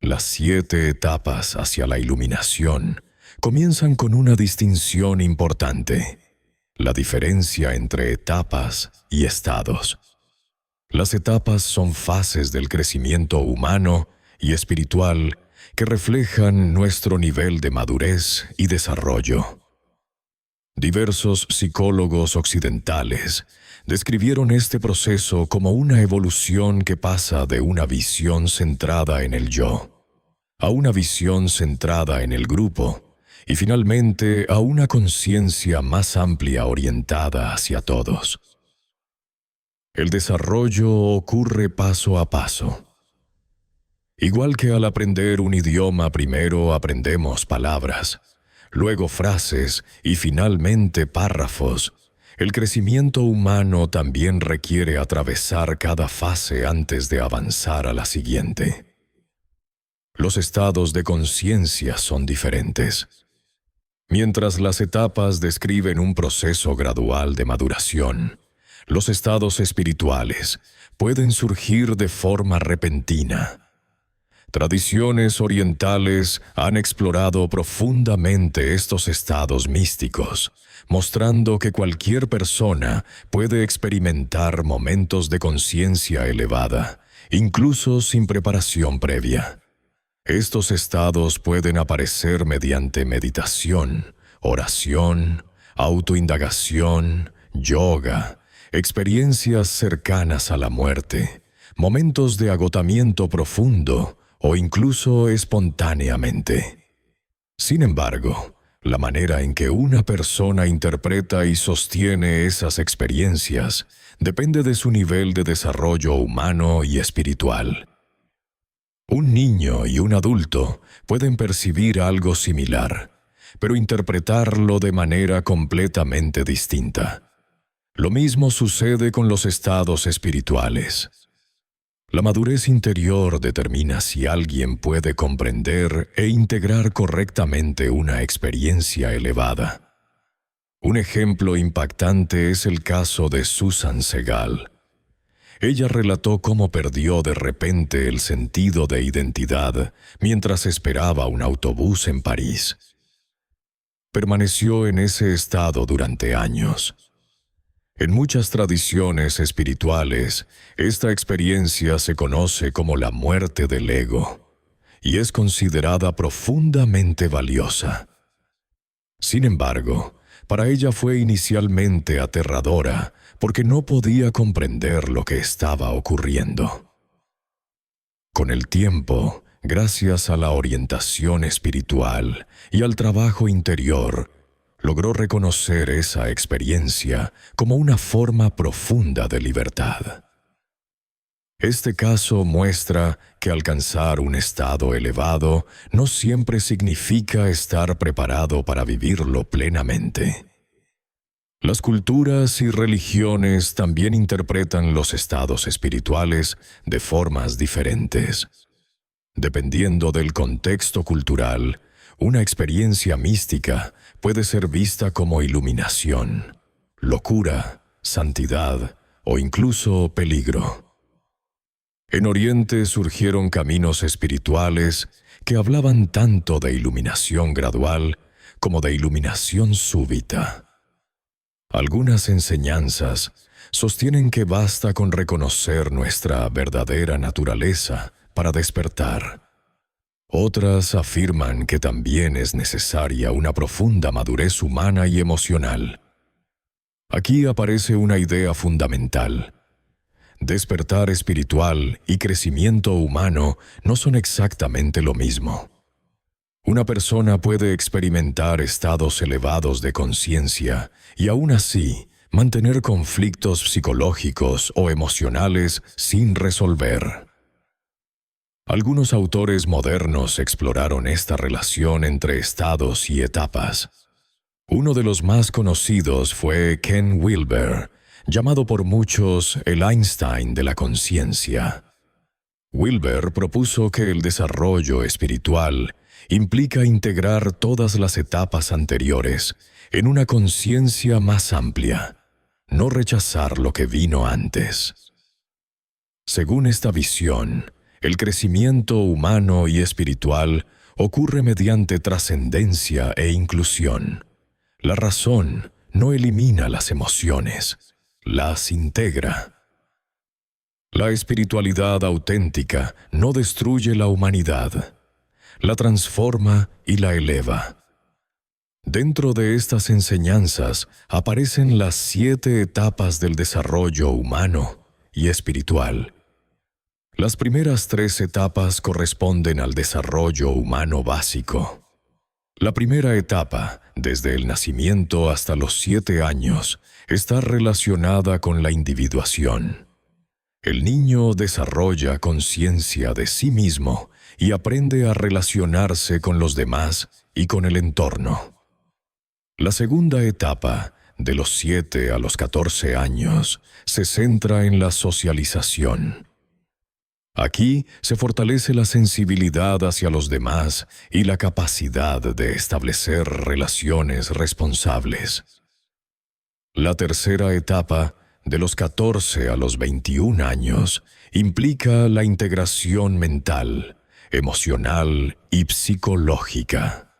Las 7 etapas hacia la iluminación comienzan con una distinción importante: la diferencia entre etapas y estados. Las etapas son fases del crecimiento humano y espiritual que reflejan nuestro nivel de madurez y desarrollo. Diversos psicólogos occidentales describieron este proceso como una evolución que pasa de una visión centrada en el yo a una visión centrada en el grupo y finalmente a una conciencia más amplia orientada hacia todos. El desarrollo ocurre paso a paso. Igual que al aprender un idioma, primero aprendemos palabras, luego frases y finalmente párrafos. El crecimiento humano también requiere atravesar cada fase antes de avanzar a la siguiente. Los estados de conciencia son diferentes. Mientras las etapas describen un proceso gradual de maduración, los estados espirituales pueden surgir de forma repentina. Tradiciones orientales han explorado profundamente estos estados místicos, mostrando que cualquier persona puede experimentar momentos de conciencia elevada, incluso sin preparación previa. Estos estados pueden aparecer mediante meditación, oración, autoindagación, yoga, experiencias cercanas a la muerte, momentos de agotamiento profundo o incluso espontáneamente. Sin embargo, la manera en que una persona interpreta y sostiene esas experiencias depende de su nivel de desarrollo humano y espiritual. Un niño y un adulto pueden percibir algo similar, pero interpretarlo de manera completamente distinta. Lo mismo sucede con los estados espirituales. La madurez interior determina si alguien puede comprender e integrar correctamente una experiencia elevada. Un ejemplo impactante es el caso de Susan Segal. Ella relató cómo perdió de repente el sentido de identidad mientras esperaba un autobús en París. Permaneció en ese estado durante años. En muchas tradiciones espirituales, esta experiencia se conoce como la muerte del ego y es considerada profundamente valiosa. Sin embargo, para ella fue inicialmente aterradora porque no podía comprender lo que estaba ocurriendo. Con el tiempo, gracias a la orientación espiritual y al trabajo interior, logró reconocer esa experiencia como una forma profunda de libertad. Este caso muestra que alcanzar un estado elevado no siempre significa estar preparado para vivirlo plenamente. Las culturas y religiones también interpretan los estados espirituales de formas diferentes. Dependiendo del contexto cultural, una experiencia mística puede ser vista como iluminación, locura, santidad o incluso peligro. En Oriente surgieron caminos espirituales que hablaban tanto de iluminación gradual como de iluminación súbita. Algunas enseñanzas sostienen que basta con reconocer nuestra verdadera naturaleza para despertar. Otras afirman que también es necesaria una profunda madurez humana y emocional. Aquí aparece una idea fundamental. Despertar espiritual y crecimiento humano no son exactamente lo mismo. Una persona puede experimentar estados elevados de conciencia y aún así mantener conflictos psicológicos o emocionales sin resolver. Algunos autores modernos exploraron esta relación entre estados y etapas. Uno de los más conocidos fue Ken Wilber, llamado por muchos el Einstein de la conciencia. Wilber propuso que el desarrollo espiritual implica integrar todas las etapas anteriores en una conciencia más amplia, no rechazar lo que vino antes. Según esta visión, El crecimiento humano y espiritual ocurre mediante trascendencia e inclusión. La razón no elimina las emociones, las integra. La espiritualidad auténtica no destruye la humanidad, la transforma y la eleva. Dentro de estas enseñanzas aparecen las 7 etapas del desarrollo humano y espiritual. Las primeras 3 etapas corresponden al desarrollo humano básico. La primera etapa, desde el nacimiento hasta los 7 años, está relacionada con la individuación. El niño desarrolla conciencia de sí mismo y aprende a relacionarse con los demás y con el entorno. La segunda etapa, de los 7 a los 14 años, se centra en la socialización. Aquí se fortalece la sensibilidad hacia los demás y la capacidad de establecer relaciones responsables. La tercera etapa, de los 14 a los 21 años, implica la integración mental, emocional y psicológica.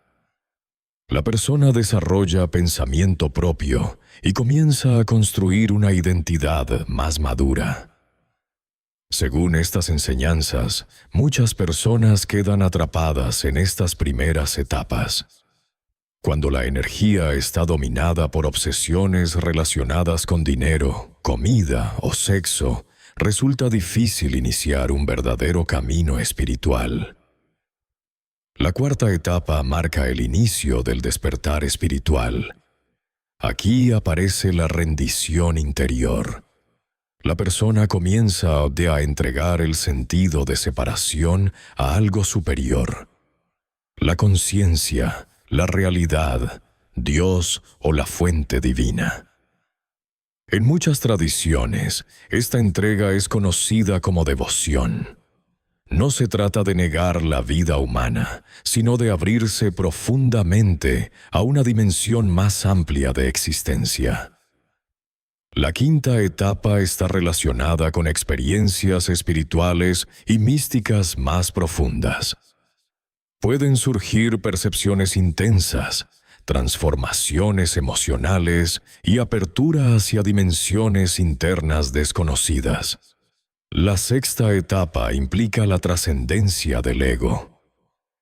La persona desarrolla pensamiento propio y comienza a construir una identidad más madura. Según estas enseñanzas, muchas personas quedan atrapadas en estas primeras etapas. Cuando la energía está dominada por obsesiones relacionadas con dinero, comida o sexo, resulta difícil iniciar un verdadero camino espiritual. La cuarta etapa marca el inicio del despertar espiritual. Aquí aparece la rendición interior. La persona comienza a entregar el sentido de separación a algo superior. La conciencia, la realidad, Dios o la fuente divina. En muchas tradiciones, esta entrega es conocida como devoción. No se trata de negar la vida humana, sino de abrirse profundamente a una dimensión más amplia de existencia. La quinta etapa está relacionada con experiencias espirituales y místicas más profundas. Pueden surgir percepciones intensas, transformaciones emocionales y apertura hacia dimensiones internas desconocidas. La sexta etapa implica la trascendencia del ego.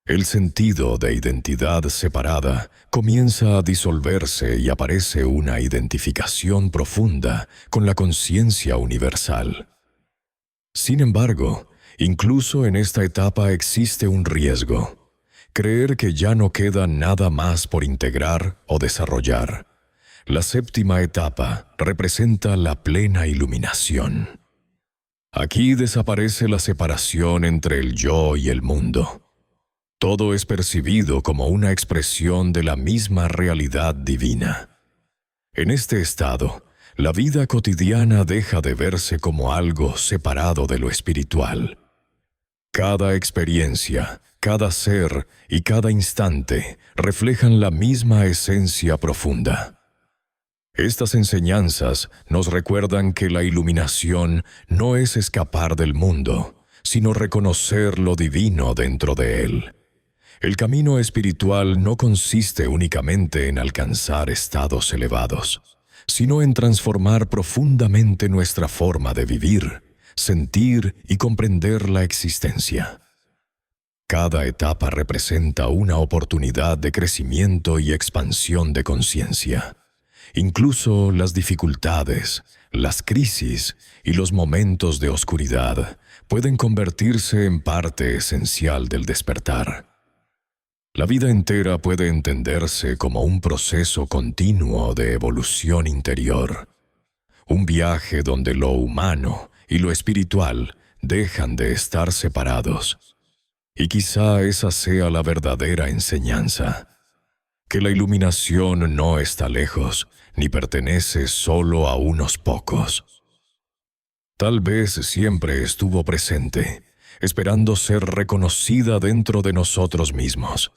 El sentido de identidad separada comienza a disolverse y aparece una identificación profunda con la conciencia universal. Sin embargo, incluso en esta etapa existe un riesgo: creer que ya no queda nada más por integrar o desarrollar. La séptima etapa representa la plena iluminación. Aquí desaparece la separación entre el yo y el mundo. Todo es percibido como una expresión de la misma realidad divina. En este estado, la vida cotidiana deja de verse como algo separado de lo espiritual. Cada experiencia, cada ser y cada instante reflejan la misma esencia profunda. Estas enseñanzas nos recuerdan que la iluminación no es escapar del mundo, sino reconocer lo divino dentro de él. El camino espiritual no consiste únicamente en alcanzar estados elevados, sino en transformar profundamente nuestra forma de vivir, sentir y comprender la existencia. Cada etapa representa una oportunidad de crecimiento y expansión de conciencia. Incluso las dificultades, las crisis y los momentos de oscuridad pueden convertirse en parte esencial del despertar. La vida entera puede entenderse como un proceso continuo de evolución interior, un viaje donde lo humano y lo espiritual dejan de estar separados. Y quizá esa sea la verdadera enseñanza: que la iluminación no está lejos, ni pertenece solo a unos pocos. Tal vez siempre estuvo presente, esperando ser reconocida dentro de nosotros mismos.